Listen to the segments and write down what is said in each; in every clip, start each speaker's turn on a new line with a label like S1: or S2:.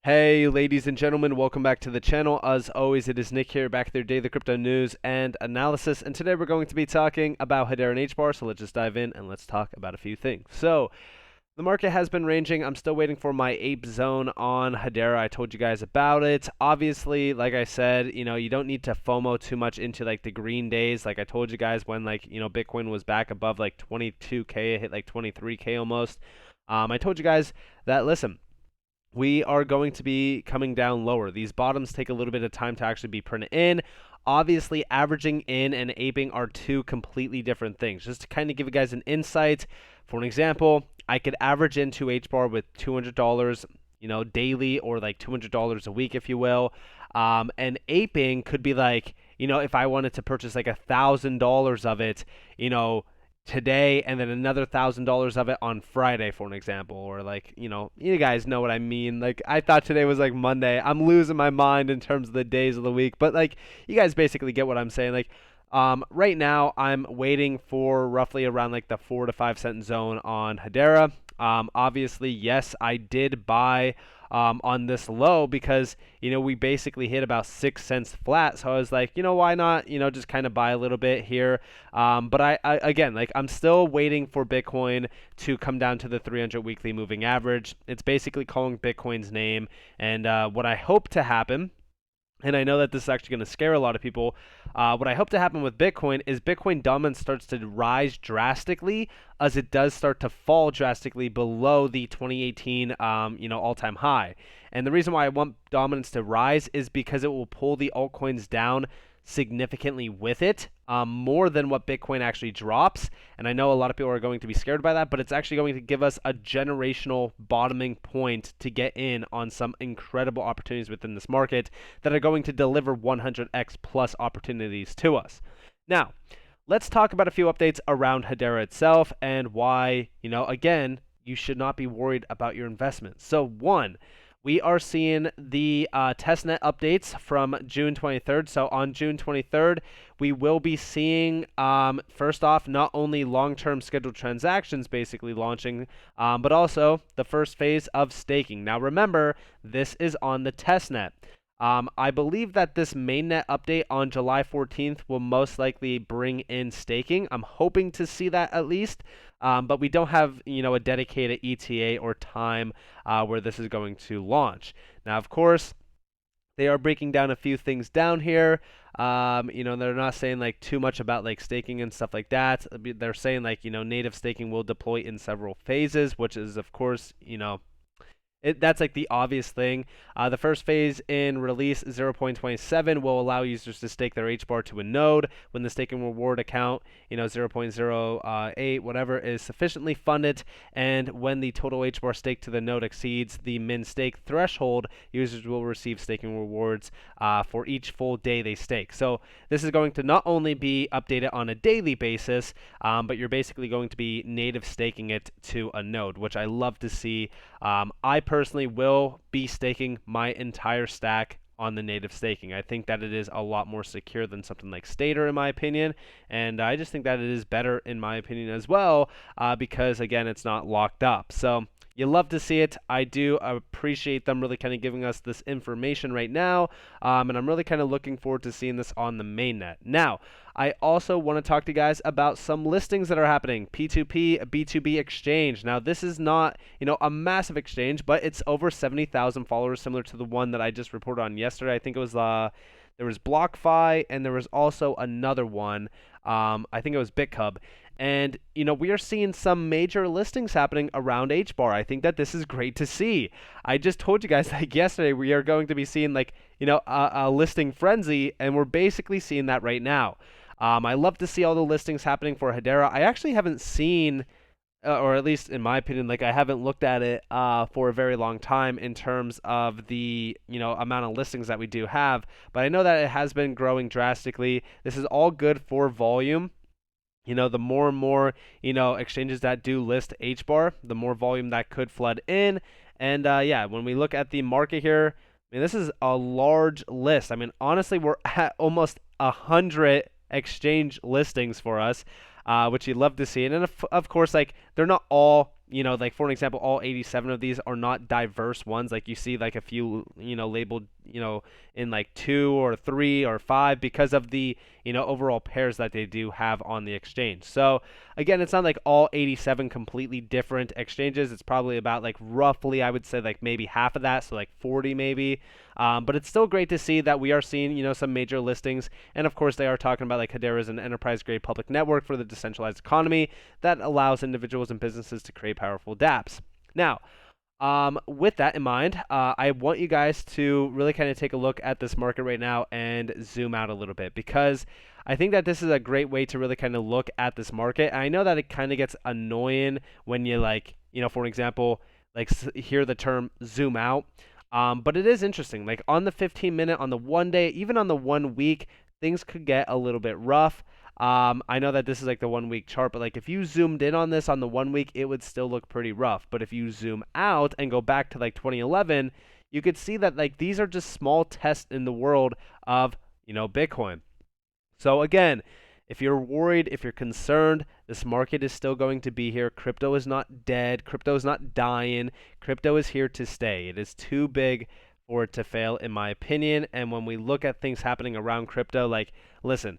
S1: Hey, ladies and gentlemen, welcome back to the channel. As always, it is Nick here, back with your daily crypto news and analysis. And today we're going to be talking about Hedera and Hbar. So let's just dive in and let's talk about a few things. So the market has been ranging. I'm still waiting for my ape zone on Hedera. I told you guys about it. Obviously, like I said, you don't need to FOMO too much into like the green days. Like I told you guys when Bitcoin was back above like 22K, it hit like 23K almost. I told you guys that, listen, we are going to be coming down lower. These bottoms take a little bit of time to actually be printed in. Obviously, averaging in and aping are two completely different things. Just to kind of give you guys an insight, for an example, I could average into Hbar with $200, daily, or like $200 a week, if you will. And aping could be like, if I wanted to purchase like $1,000 of it, today, and then another $1,000 of it on Friday, for an example. Or like, you guys know what I mean. Like, I thought today was like Monday. I'm losing my mind in terms of the days of the week, but like, you guys basically get what I'm saying. Like, right now I'm waiting for roughly around like the 4 to 5 cent zone on Hedera. Obviously, yes, I did buy on this low because we basically hit about 6 cents flat. So I was like, why not just kind of buy a little bit here. But I again, like, I'm still waiting for Bitcoin to come down to the 300 weekly moving average. It's basically calling Bitcoin's name, and what I hope to happen, and I know that this is actually going to scare a lot of people. What I hope to happen with Bitcoin is Bitcoin dominance starts to rise drastically as it does start to fall drastically below the 2018 all-time high. And the reason why I want dominance to rise is because it will pull the altcoins down significantly with it, more than what Bitcoin actually drops. And I know a lot of people are going to be scared by that, but it's actually going to give us a generational bottoming point to get in on some incredible opportunities within this market that are going to deliver 100x plus opportunities to us. Now, let's talk about a few updates around Hedera itself and why, again, you should not be worried about your investments. So one, we are seeing the testnet updates from June 23rd. So on June 23rd, we will be seeing, first off, not only long-term scheduled transactions basically launching, but also the first phase of staking. Now remember, this is on the testnet. I believe that this mainnet update on July 14th will most likely bring in staking. I'm hoping to see that at least, but we don't have a dedicated ETA or time where this is going to launch. Now, of course, they are breaking down a few things down here. They're not saying like too much about like staking and stuff like that. They're saying like native staking will deploy in several phases, which is of course that's like the obvious thing. The first phase in release 0.27 will allow users to stake their Hbar to a node when the staking reward account, 0.08 whatever is sufficiently funded, and when the total Hbar stake to the node exceeds the min stake threshold, users will receive staking rewards for each full day they stake. So this is going to not only be updated on a daily basis, but you're basically going to be native staking it to a node, which I love to see. I personally will be staking my entire stack on the native staking. I think that it is a lot more secure than something like Stater, in my opinion, and I just think that it is better, in my opinion, as well, because again, it's not locked up. So you love to see it. I do appreciate them really kind of giving us this information right now, and I'm really kind of looking forward to seeing this on the mainnet. Now, I also want to talk to you guys about some listings that are happening. P2P, B2B exchange. Now, this is not, a massive exchange, but it's over 70,000 followers, similar to the one that I just reported on yesterday. I think it was there was BlockFi, and there was also another one. I think it was BitCub. And, we are seeing some major listings happening around Hbar. I think that this is great to see. I just told you guys like yesterday we are going to be seeing like, a listing frenzy, and we're basically seeing that right now. I love to see all the listings happening for Hedera. I actually haven't seen, or at least in my opinion, like I haven't looked at it for a very long time in terms of the amount of listings that we do have. But I know that it has been growing drastically. This is all good for volume. The more and more, exchanges that do list Hbar, the more volume that could flood in. And yeah, when we look at the market here, I mean, this is a large list. I mean, honestly, we're at almost 100 exchange listings for us, which you'd love to see. And then of course, like, they're not all like for an example, all 87 of these are not diverse ones. Like you see like a few, labeled, in like 2 or 3 or 5 because of the, overall pairs that they do have on the exchange. So again, it's not like all 87 completely different exchanges. It's probably about like roughly, I would say like maybe half of that, so like 40 maybe. But it's still great to see that we are seeing, some major listings. And of course, they are talking about like Hedera is an enterprise-grade public network for the decentralized economy that allows individuals and businesses to create powerful dApps. Now, with that in mind, I want you guys to really kind of take a look at this market right now and zoom out a little bit, because I think that this is a great way to really kind of look at this market. And I know that it kind of gets annoying when you like, for example, like hear the term zoom out. But it is interesting. Like on the 15-minute, on the 1 day, even on the 1 week, things could get a little bit rough. I know that this is like the 1 week chart, but like if you zoomed in on this on the 1 week, it would still look pretty rough. But if you zoom out and go back to like 2011, you could see that like these are just small tests in the world of, Bitcoin. So again, if you're worried, if you're concerned, this market is still going to be here. Crypto is not dead. Crypto is not dying. Crypto is here to stay. It is too big for it to fail, in my opinion. And when we look at things happening around crypto, like, listen,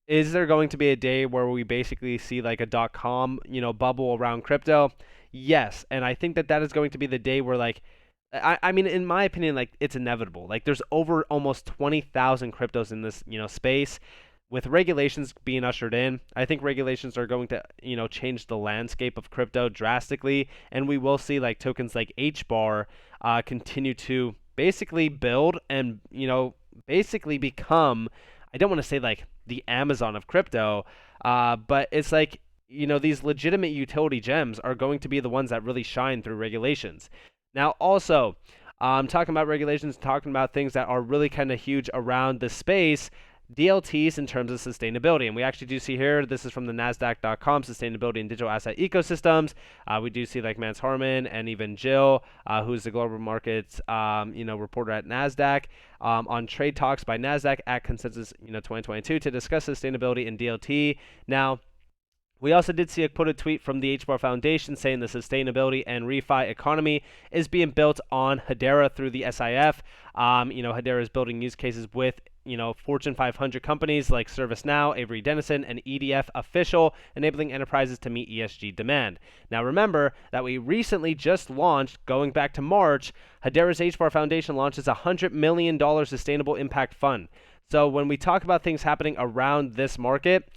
S1: is there going to be a day where we basically see like a .com, bubble around crypto? Yes. And I think that that is going to be the day where like, I mean, in my opinion, like it's inevitable. Like there's over almost 20,000 cryptos in this, space. With regulations being ushered in, I think regulations are going to, change the landscape of crypto drastically, and we will see like tokens like Hbar continue to basically build and, basically become, I don't want to say like the Amazon of crypto, but it's like, these legitimate utility gems are going to be the ones that really shine through regulations. Now, also, talking about regulations, talking about things that are really kind of huge around the space. DLTs in terms of sustainability. And we actually do see here, this is from the NASDAQ.com, Sustainability and Digital Asset Ecosystems. We do see like Mance Harmon and even Jill, who's the global markets, reporter at NASDAQ, on Trade Talks by NASDAQ at Consensus, 2022 to discuss sustainability and DLT. Now, we also did see a quoted tweet from the Hbar Foundation saying the sustainability and refi economy is being built on Hedera through the SIF. Hedera is building use cases with, Fortune 500 companies like ServiceNow, Avery Dennison, and EDF Official, enabling enterprises to meet ESG demand. Now remember that we recently just launched, going back to March, Hedera's Hbar Foundation launches a $100 million sustainable impact fund. So when we talk about things happening around this market,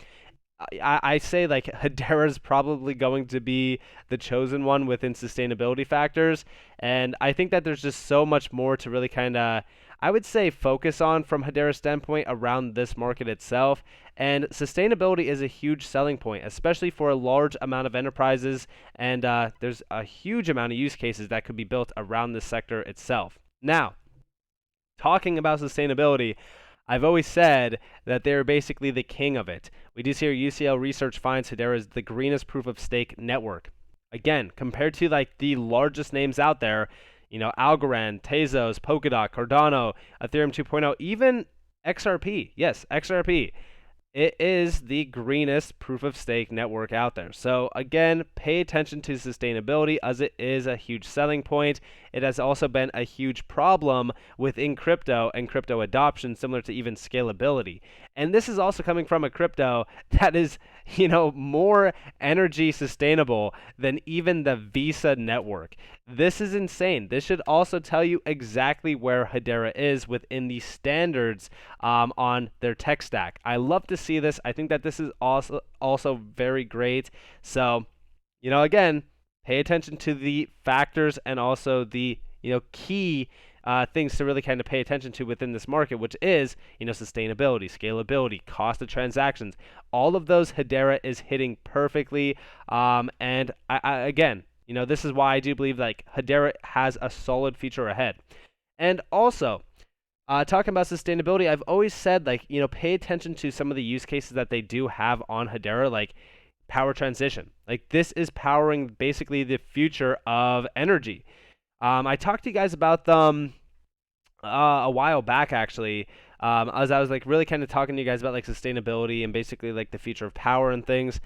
S1: I say like Hedera is probably going to be the chosen one within sustainability factors. And I think that there's just so much more to really kind of, I would say, focus on from Hedera's standpoint around this market itself. And sustainability is a huge selling point, especially for a large amount of enterprises. And there's a huge amount of use cases that could be built around this sector itself. Now, talking about sustainability, I've always said that they're basically the king of it. We do see here UCL research finds Hedera is the greenest proof of stake network. Again, compared to like the largest names out there, Algorand, Tezos, Polkadot, Cardano, Ethereum 2.0, even XRP. Yes, XRP. It is the greenest proof of stake network out there. So again, pay attention to sustainability as it is a huge selling point. It has also been a huge problem within crypto and crypto adoption, similar to even scalability. And this is also coming from a crypto that is, more energy sustainable than even the Visa network. This is insane. This should also tell you exactly where Hedera is within the standards on their tech stack. I love to see this. I think that this is also very great. So, again, pay attention to the factors and also the key things to really kind of pay attention to within this market, which is sustainability, scalability, cost of transactions. All of those Hedera is hitting perfectly. And again, this is why I do believe like Hedera has a solid future ahead. And also, talking about sustainability, I've always said like pay attention to some of the use cases that they do have on Hedera, like power transition. Like this is powering basically the future of energy. I talked to you guys about them a while back, actually, as I was like really kind of talking to you guys about like sustainability and basically like the future of power and things.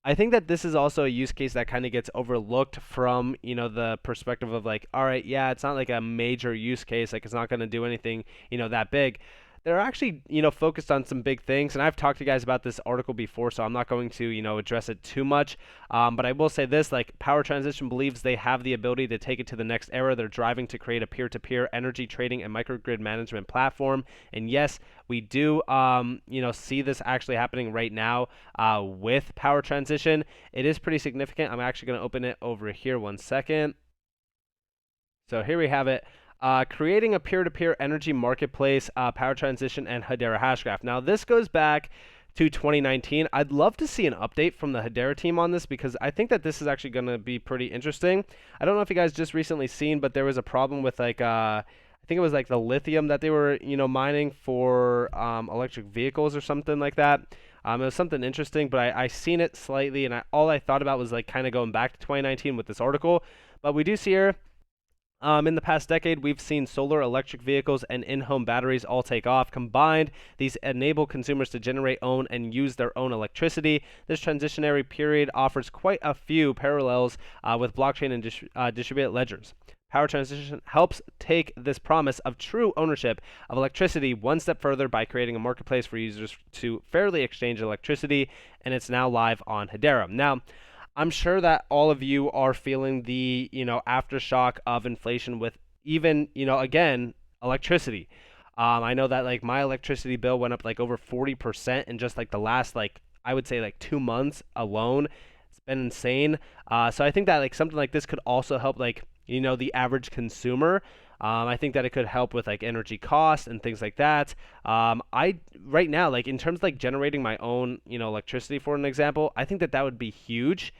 S1: I think that this is also a use case that kind of gets overlooked from, the perspective of like, all right, yeah, it's not like a major use case, like it's not going to do anything, that big. They're actually, focused on some big things, and I've talked to you guys about this article before, so I'm not going to, address it too much. But I will say this, like Power Transition believes they have the ability to take it to the next era. They're driving to create a peer-to-peer energy trading and microgrid management platform. And yes, we do, see this actually happening right now with Power Transition. It is pretty significant. I'm actually going to open it over here 1 second. So here we have it. Creating a peer-to-peer energy marketplace, Power Transition, and Hedera Hashgraph. Now, this goes back to 2019. I'd love to see an update from the Hedera team on this because I think that this is actually going to be pretty interesting. I don't know if you guys just recently seen, but there was a problem with like I think it was like the lithium that they were mining for electric vehicles or something like that. It was something interesting, but I seen it slightly, and all I thought about was like kind of going back to 2019 with this article. But we do see here. In the past decade, we've seen solar, electric vehicles, and in-home batteries all take off. Combined, these enable consumers to generate, own, and use their own electricity. This transitionary period offers quite a few parallels with blockchain and distributed ledgers. Power Transition helps take this promise of true ownership of electricity one step further by creating a marketplace for users to fairly exchange electricity, and it's now live on Hedera. Now, I'm sure that all of you are feeling the, aftershock of inflation with even, again, electricity. I know that like my electricity bill went up like over 40% in just like the last like I would say like 2 months alone. It's been insane. So I think that like something like this could also help like the average consumer. I think that it could help with like energy costs and things like that. I right now like in terms of like generating my own electricity for an example, I think that that would be huge.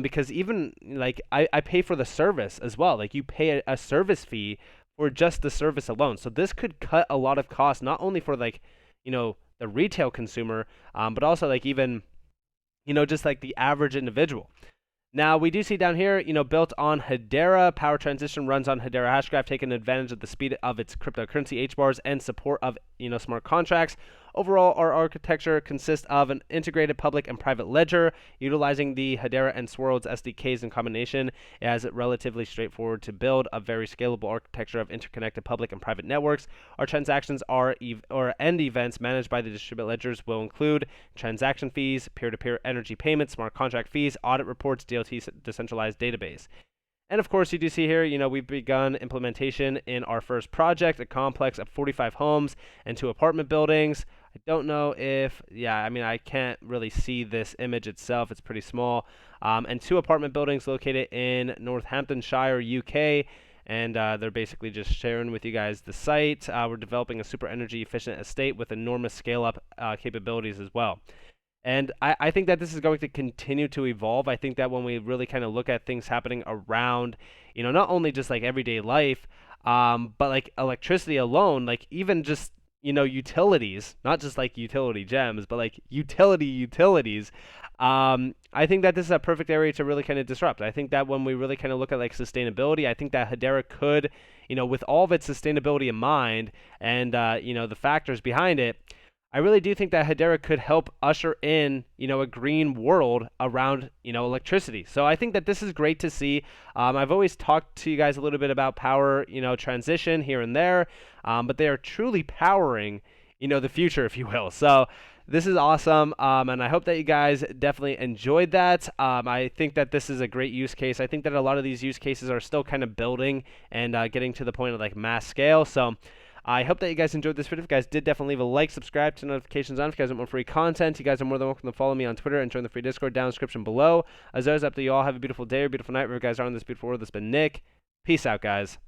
S1: Because even like I pay for the service as well. Like you pay a service fee for just the service alone. So this could cut a lot of costs, not only for like, the retail consumer, but also like even, just like the average individual. Now, we do see down here, built on Hedera, Power Transition runs on Hedera Hashgraph, taking advantage of the speed of its cryptocurrency Hbars and support of, smart contracts. Overall, our architecture consists of an integrated public and private ledger, utilizing the Hedera and Swirlds SDKs in combination as relatively straightforward to build a very scalable architecture of interconnected public and private networks. Our transactions and events managed by the distributed ledgers will include transaction fees, peer-to-peer energy payments, smart contract fees, audit reports, DLT decentralized database. And of course, you do see here, we've begun implementation in our first project, a complex of 45 homes and 2 apartment buildings. I don't know if, I can't really see this image itself. It's pretty small. And 2 apartment buildings located in Northamptonshire, UK. And they're basically just sharing with you guys the site. We're developing a super energy efficient estate with enormous scale up capabilities as well. And I think that this is going to continue to evolve. I think that when we really kind of look at things happening around, not only just like everyday life, but like electricity alone, like even just, utilities, not just like utility gems, but like utilities. I think that this is a perfect area to really kind of disrupt. I think that when we really kind of look at like sustainability, I think that Hedera could, with all of its sustainability in mind and, the factors behind it, I really do think that Hedera could help usher in, a green world around, electricity. So I think that this is great to see. I've always talked to you guys a little bit about power, transition here and there, but they are truly powering, the future, if you will. So this is awesome, and I hope that you guys definitely enjoyed that. I think that this is a great use case. I think that a lot of these use cases are still kind of building and getting to the point of like mass scale. So I hope that you guys enjoyed this video. If you guys did, definitely leave a like, subscribe, turn notifications on if you guys want more free content. You guys are more than welcome to follow me on Twitter and join the free Discord down in the description below. As always, up to you all. Have a beautiful day or beautiful night wherever you guys are in this beautiful world. This has been Nick. Peace out, guys.